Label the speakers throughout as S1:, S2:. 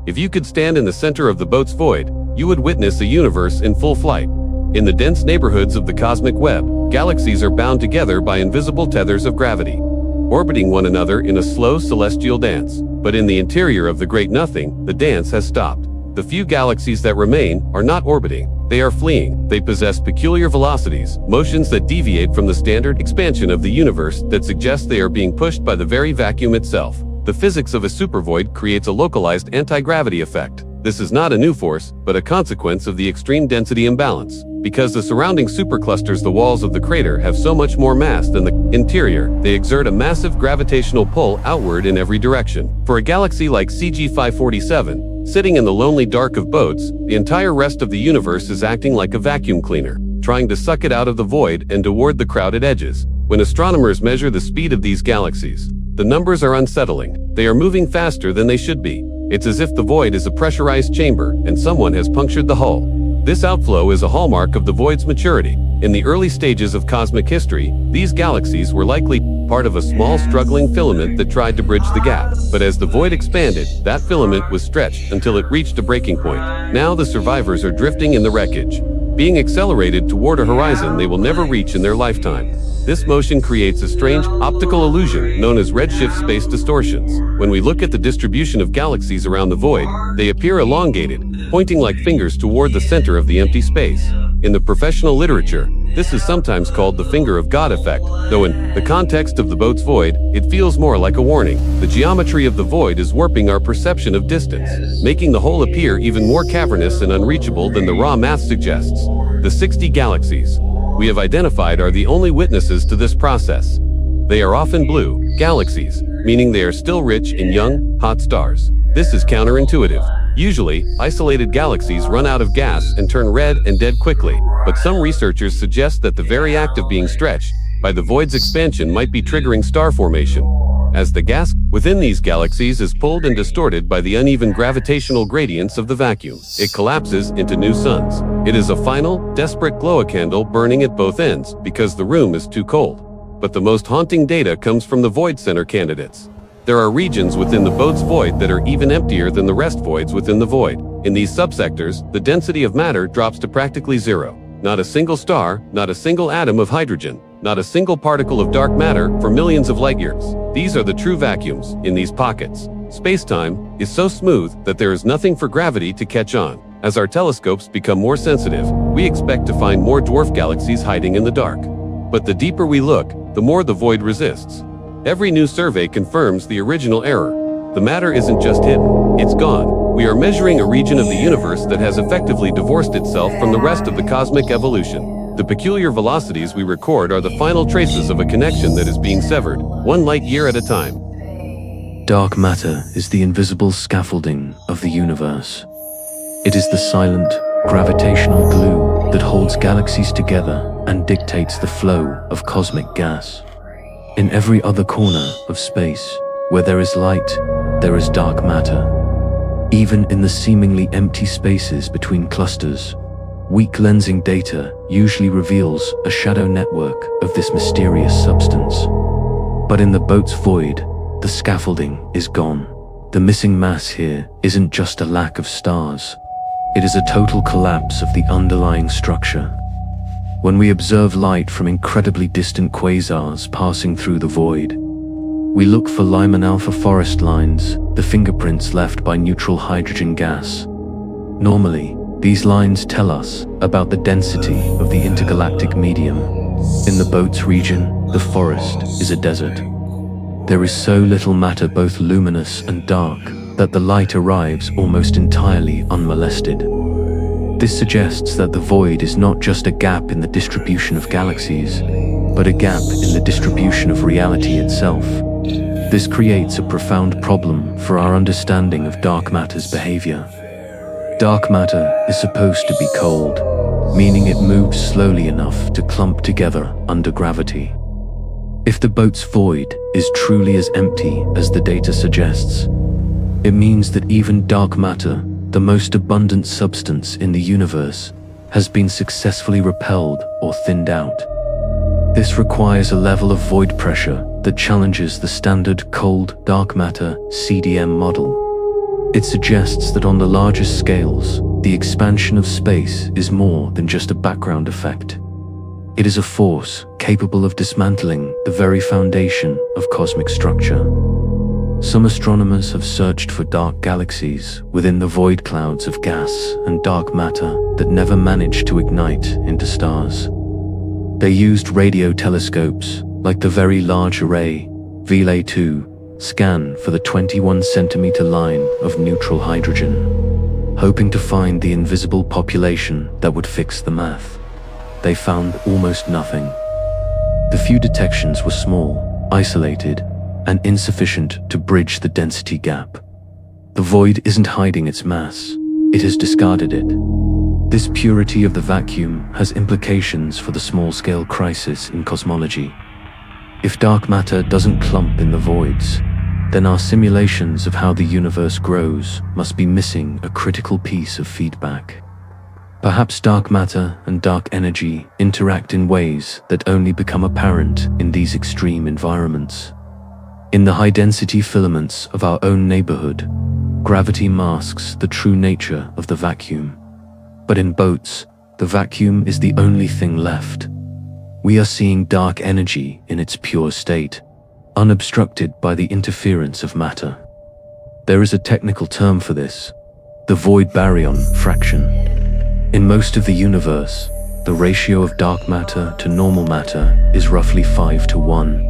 S1: If you could stand in the center of the Boötes Void, you would witness a universe in full flight. In the dense neighborhoods of the cosmic web, galaxies are bound together by invisible tethers of gravity, orbiting one another in a slow celestial dance. But in the interior of the Great Nothing, the dance has stopped. The few galaxies that remain are not orbiting, they are fleeing. They possess peculiar velocities, motions that deviate from the standard expansion of the universe that suggests they are being pushed by the very vacuum itself. The physics of a supervoid creates a localized anti-gravity effect. This is not a new force, but a consequence of the extreme density imbalance. Because the surrounding superclusters, the walls of the crater, have so much more mass than the interior, they exert a massive gravitational pull outward in every direction. For a galaxy like CG 547, sitting in the lonely dark of Boötes, the entire rest of the universe is acting like a vacuum cleaner, trying to suck it out of the void and toward the crowded edges. When astronomers measure the speed of these galaxies, the numbers are unsettling. They are moving faster than they should be. It's as if the void is a pressurized chamber and someone has punctured the hull. This outflow is a hallmark of the void's maturity. In the early stages of cosmic history, these galaxies were likely part of a small struggling filament that tried to bridge the gap. But as the void expanded, that filament was stretched until it reached a breaking point. Now the survivors are drifting in the wreckage, being accelerated toward a horizon they will never reach in their lifetime. This motion creates a strange optical illusion known as redshift space distortions. When we look at the distribution of galaxies around the void, they appear elongated, pointing like fingers toward the center of the empty space. In the professional literature, this is sometimes called the finger of God effect, though in the context of the Boötes Void, it feels more like a warning. The geometry of the void is warping our perception of distance, making the whole appear even more cavernous and unreachable than the raw math suggests. The 60 galaxies we have identified are the only witnesses to this process. They are often blue galaxies, meaning they are still rich in young, hot stars. This is counterintuitive. Usually, isolated galaxies run out of gas and turn red and dead quickly, but some researchers suggest that the very act of being stretched by the void's expansion might be triggering star formation. As the gas within these galaxies is pulled and distorted by the uneven gravitational gradients of the vacuum, it collapses into new suns. It is a final, desperate glow-a-candle burning at both ends because the room is too cold. But the most haunting data comes from the void center candidates. There are regions within the Boötes Void that are even emptier than the rest voids within the void. In these subsectors, the density of matter drops to practically zero. Not a single star, not a single atom of hydrogen, not a single particle of dark matter for millions of light years. These are the true vacuums in these pockets. Space-time is so smooth that there is nothing for gravity to catch on. As our telescopes become more sensitive, we expect to find more dwarf galaxies hiding in the dark. But the deeper we look, the more the void resists. Every new survey confirms the original error. The matter isn't just hidden, it's gone. We are measuring a region of the universe that has effectively divorced itself from the rest of the cosmic evolution. The peculiar velocities we record are the final traces of a connection that is being severed, one light year at a time.
S2: Dark matter is the invisible scaffolding of the universe. It is the silent, gravitational glue that holds galaxies together and dictates the flow of cosmic gas. In every other corner of space, where there is light, there is dark matter. Even in the seemingly empty spaces between clusters, weak lensing data usually reveals a shadow network of this mysterious substance. But in the Boötes Void, the scaffolding is gone. The missing mass here isn't just a lack of stars. It is a total collapse of the underlying structure. When we observe light from incredibly distant quasars passing through the void, we look for Lyman alpha forest lines, the fingerprints left by neutral hydrogen gas. Normally, these lines tell us about the density of the intergalactic medium. In the Boötes region, the forest is a desert. There is so little matter, both luminous and dark, that the light arrives almost entirely unmolested. This suggests that the void is not just a gap in the distribution of galaxies, but a gap in the distribution of reality itself. This creates a profound problem for our understanding of dark matter's behavior. Dark matter is supposed to be cold, meaning it moves slowly enough to clump together under gravity. If the Boötes Void is truly as empty as the data suggests, it means that even dark matter, the most abundant substance in the universe, has been successfully repelled or thinned out. This requires a level of void pressure that challenges the standard cold dark matter CDM model. It suggests that on the largest scales, the expansion of space is more than just a background effect. It is a force capable of dismantling the very foundation of cosmic structure. Some astronomers have searched for dark galaxies within the void clouds of gas and dark matter that never managed to ignite into stars. They used radio telescopes like the Very Large Array VLA-2 scan for the 21-centimeter line of neutral hydrogen, hoping to find the invisible population that would fix the math. They found almost nothing. The few detections were small, isolated, and insufficient to bridge the density gap. The void isn't hiding its mass, it has discarded it. This purity of the vacuum has implications for the small-scale crisis in cosmology. If dark matter doesn't clump in the voids, then our simulations of how the universe grows must be missing a critical piece of feedback. Perhaps dark matter and dark energy interact in ways that only become apparent in these extreme environments. In the high-density filaments of our own neighborhood, gravity masks the true nature of the vacuum. But in boats, the vacuum is the only thing left. We are seeing dark energy in its pure state, unobstructed by the interference of matter. There is a technical term for this, the void baryon fraction. In most of the universe, the ratio of dark matter to normal matter is roughly 5:1.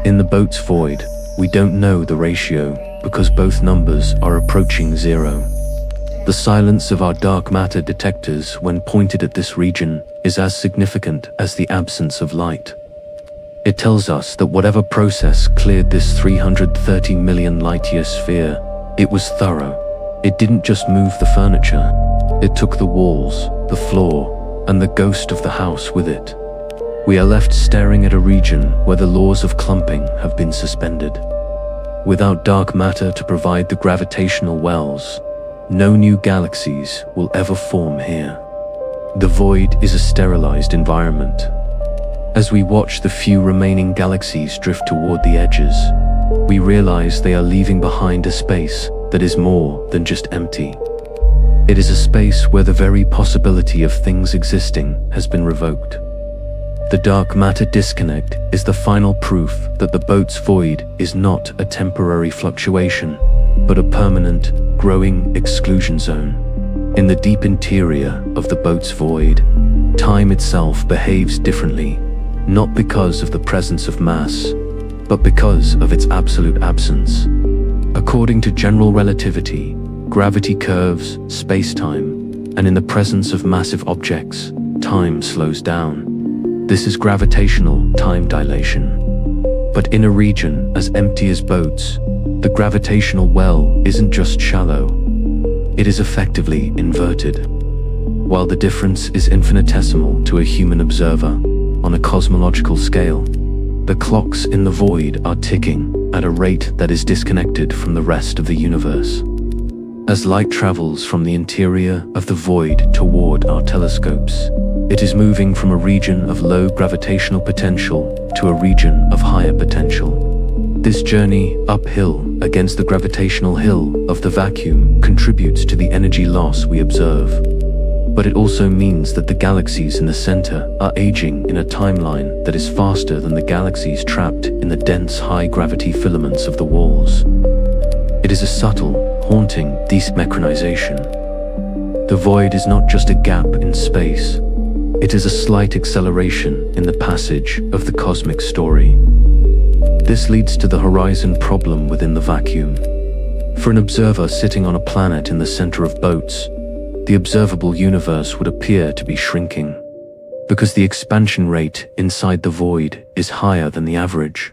S2: In the boat's void, we don't know the ratio because both numbers are approaching 0. The silence of our dark matter detectors when pointed at this region is as significant as the absence of light. It tells us that whatever process cleared this 330 million light-year sphere, it was thorough. It didn't just move the furniture, it took the walls, the floor, and the ghost of the house with it. We are left staring at a region where the laws of clumping have been suspended. Without dark matter to provide the gravitational wells, no new galaxies will ever form here. The void is a sterilized environment. As we watch the few remaining galaxies drift toward the edges, we realize they are leaving behind a space that is more than just empty. It is a space where the very possibility of things existing has been revoked. The dark matter disconnect is the final proof that the boat's void is not a temporary fluctuation, but a permanent, growing exclusion zone. In the deep interior of the boat's void, time itself behaves differently, not because of the presence of mass, but because of its absolute absence. According to general relativity, gravity curves space-time, and in the presence of massive objects, time slows down. This is gravitational time dilation. But in a region as empty as boats, the gravitational well isn't just shallow, it is effectively inverted. While the difference is infinitesimal to a human observer on a cosmological scale, the clocks in the void are ticking at a rate that is disconnected from the rest of the universe. As light travels from the interior of the void toward our telescopes, it is moving from a region of low gravitational potential to a region of higher potential. This journey uphill against the gravitational hill of the vacuum contributes to the energy loss we observe. But it also means that the galaxies in the center are aging in a timeline that is faster than the galaxies trapped in the dense high-gravity filaments of the walls. It is a subtle, haunting desynchronization. The void is not just a gap in space, it is a slight acceleration in the passage of the cosmic story. This leads to the horizon problem within the vacuum. For an observer sitting on a planet in the center of boats, the observable universe would appear to be shrinking, because the expansion rate inside the void is higher than the average.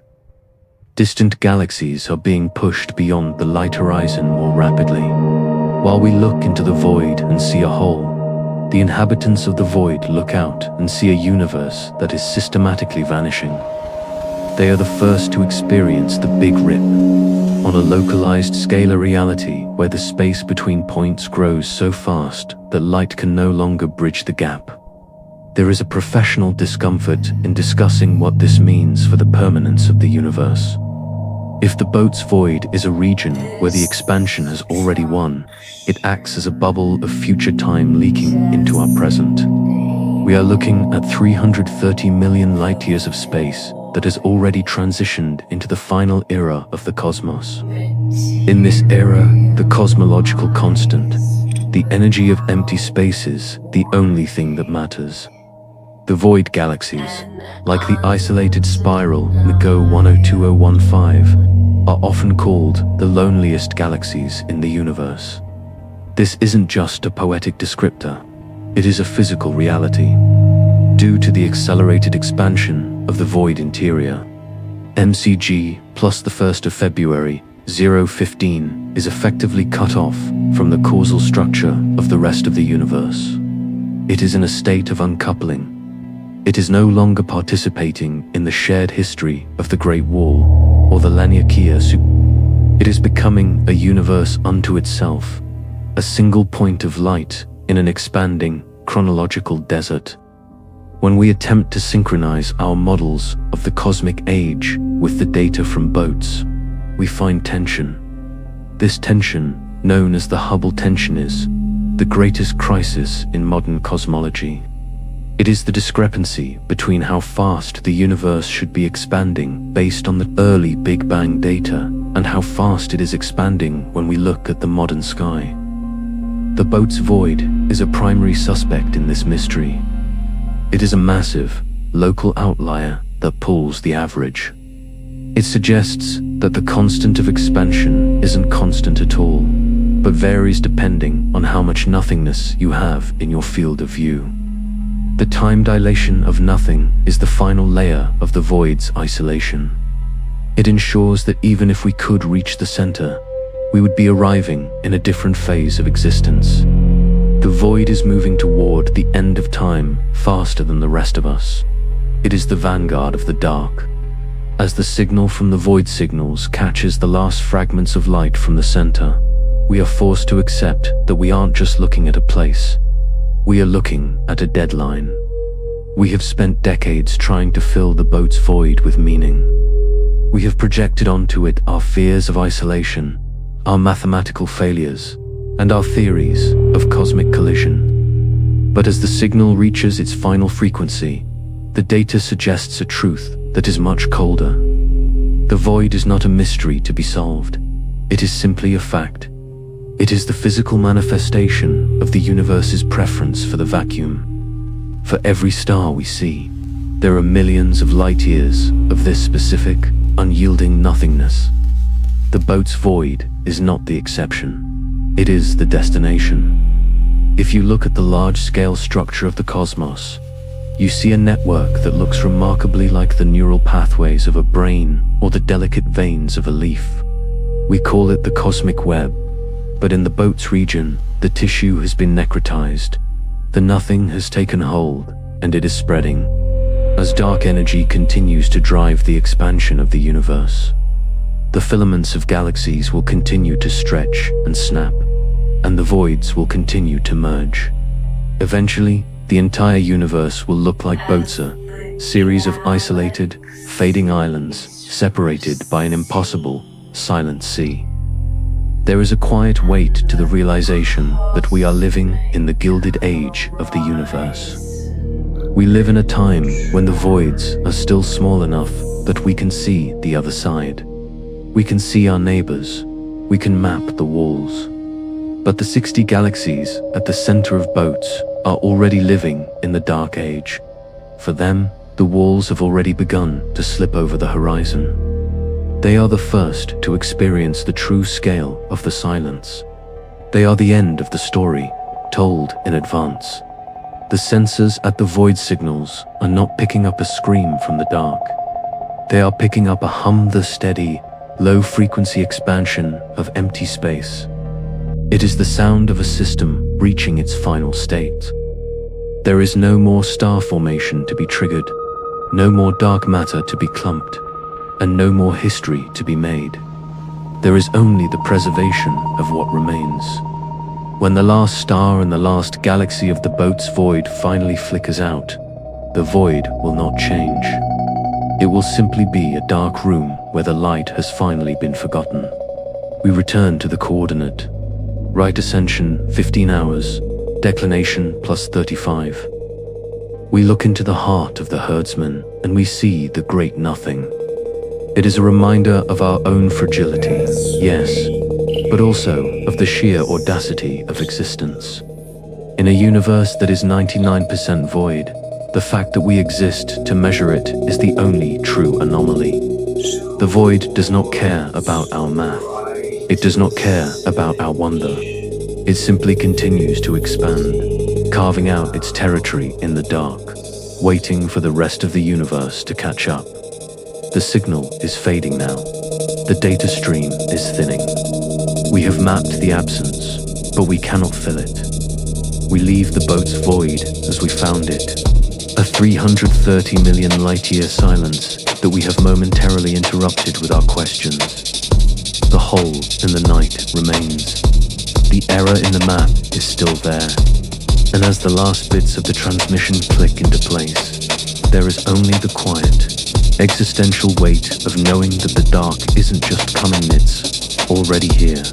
S2: Distant galaxies are being pushed beyond the light horizon more rapidly. While we look into the void and see a hole, the inhabitants of the void look out and see a universe that is systematically vanishing. They are the first to experience the Big Rip, on a localized scalar reality where the space between points grows so fast that light can no longer bridge the gap. There is a professional discomfort in discussing what this means for the permanence of the universe. If the Boötes Void is a region where the expansion has already won, it acts as a bubble of future time leaking into our present. We are looking at 330 million light-years of space that has already transitioned into the final era of the cosmos. In this era, the cosmological constant, the energy of empty space, is the only thing that matters. The void galaxies, like the isolated spiral McGo 102015, are often called the loneliest galaxies in the universe. This isn't just a poetic descriptor, it is a physical reality. Due to the accelerated expansion of the void interior, MCG plus the 1st of February 015 is effectively cut off from the causal structure of the rest of the universe. It is in a state of uncoupling. It is no longer participating in the shared history of the Great Wall or the Laniakea. It is becoming a universe unto itself, a single point of light in an expanding chronological desert. When we attempt to synchronize our models of the cosmic age with the data from Boötes, we find tension. This tension, known as the Hubble tension, is the greatest crisis in modern cosmology. It is the discrepancy between how fast the universe should be expanding based on the early Big Bang data and how fast it is expanding when we look at the modern sky. The Boötes Void is a primary suspect in this mystery. It is a massive, local outlier that pulls the average. It suggests that the constant of expansion isn't constant at all, but varies depending on how much nothingness you have in your field of view. The time dilation of nothing is the final layer of the void's isolation. It ensures that even if we could reach the center, we would be arriving in a different phase of existence. The void is moving toward the end of time faster than the rest of us. It is the vanguard of the dark. As the signal from the void signals catches the last fragments of light from the center, we are forced to accept that we aren't just looking at a place. We are looking at a deadline. We have spent decades trying to fill the Boötes Void with meaning. We have projected onto it our fears of isolation, our mathematical failures, and our theories of cosmic collision. But as the signal reaches its final frequency, the data suggests a truth that is much colder. The void is not a mystery to be solved. It is simply a fact. It is the physical manifestation of the universe's preference for the vacuum. For every star we see, there are millions of light-years of this specific, unyielding nothingness. The Boötes Void is not the exception. It is the destination. If you look at the large-scale structure of the cosmos, you see a network that looks remarkably like the neural pathways of a brain or the delicate veins of a leaf. We call it the cosmic web, but in the Boötes region, the tissue has been necrotized. The nothing has taken hold, and it is spreading. As dark energy continues to drive the expansion of the universe, the filaments of galaxies will continue to stretch and snap, and the voids will continue to merge. Eventually, the entire universe will look like Boötes, a series of isolated, fading islands separated by an impossible, silent sea. There is a quiet weight to the realization that we are living in the Gilded Age of the universe. We live in a time when the voids are still small enough that we can see the other side. We can see our neighbors. We can map the walls. But the 60 galaxies at the center of Boötes are already living in the Dark Age. For them, the walls have already begun to slip over the horizon. They are the first to experience the true scale of the silence. They are the end of the story, told in advance. The sensors at the void signals are not picking up a scream from the dark. They are picking up a hum, the steady, low-frequency expansion of empty space. It is the sound of a system reaching its final state. There is no more star formation to be triggered, no more dark matter to be clumped, and no more history to be made. There is only the preservation of what remains. When the last star and the last galaxy of the Boötes Void finally flickers out, the void will not change. It will simply be a dark room where the light has finally been forgotten. We return to the coordinate. Right ascension, 15 hours. Declination, plus 35. We look into the heart of the herdsman and we see the great nothing. It is a reminder of our own fragility, yes, but also of the sheer audacity of existence. In a universe that is 99% void, the fact that we exist to measure it is the only true anomaly. The void does not care about our math. It does not care about our wonder. It simply continues to expand, carving out its territory in the dark, waiting for the rest of the universe to catch up. The signal is fading now. The data stream is thinning. We have mapped the absence, but we cannot fill it. We leave the boat's void as we found it. A 330 million light-year silence that we have momentarily interrupted with our questions. The hole in the night remains. The error in the map is still there. And as the last bits of the transmission click into place, there is only the quiet, existential weight of knowing that the dark isn't just coming, it's already here.